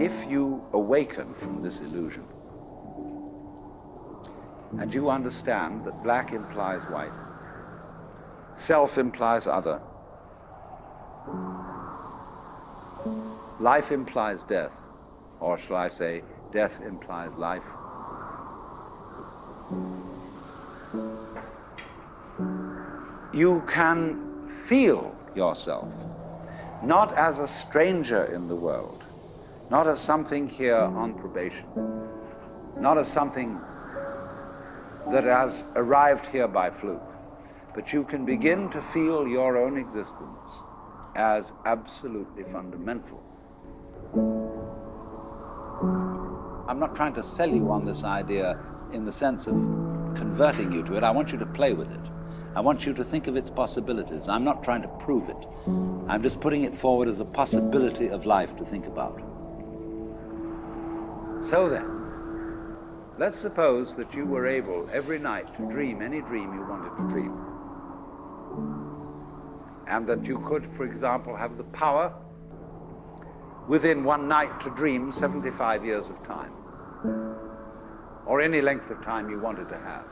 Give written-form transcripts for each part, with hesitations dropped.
if you awaken from this illusion, and you understand that black implies white, self implies other, life implies death, or shall I say, death implies life, you can feel yourself not as a stranger in the world, not as something here on probation, not as something that has arrived here by fluke, but you can begin to feel your own existence as absolutely fundamental. I'm not trying to sell you on this idea in the sense of converting you to it. I want you to play with it. I want you to think of its possibilities. I'm not trying to prove it. I'm just putting it forward as a possibility of life to think about. So then, let's suppose that you were able every night to dream any dream you wanted to dream. And that you could, for example, have the power within one night to dream 75 years of time, or any length of time you wanted to have.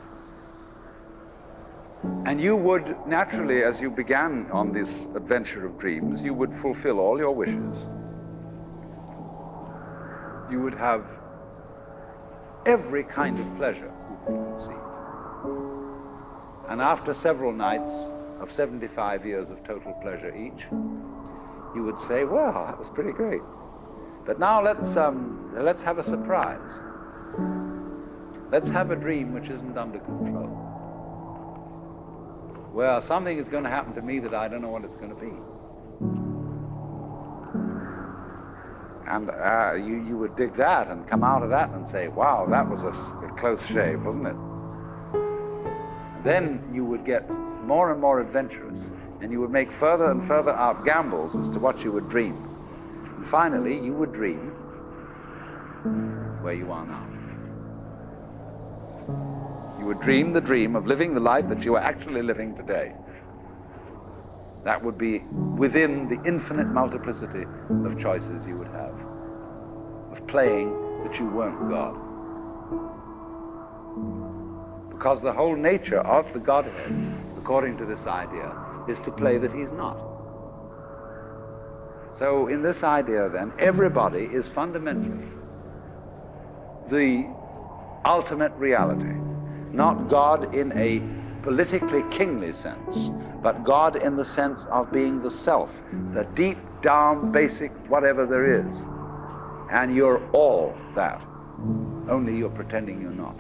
And you would naturally, as you began on this adventure of dreams, you would fulfill all your wishes. You would have every kind of pleasure you could conceive. And after several nights of 75 years of total pleasure each, you would say, well, that was pretty great. But now let's have a surprise. Let's have a dream which isn't under control. Well, something is going to happen to me that I don't know what it's going to be. And you would dig that and come out of that and say, wow, that was a close shave, wasn't it? Then you would get more and more adventurous, and you would make further and further out gambles as to what you would dream. And finally, you would dream where you are now. You would dream the dream of living the life that you are actually living today. That would be within the infinite multiplicity of choices you would have, of playing that you weren't God. Because the whole nature of the Godhead, according to this idea, is to play that he's not. So in this idea then, everybody is fundamentally the ultimate reality. Not God in a politically kingly sense, but God in the sense of being the self, the deep down basic whatever there is. And you're all that, only you're pretending you're not.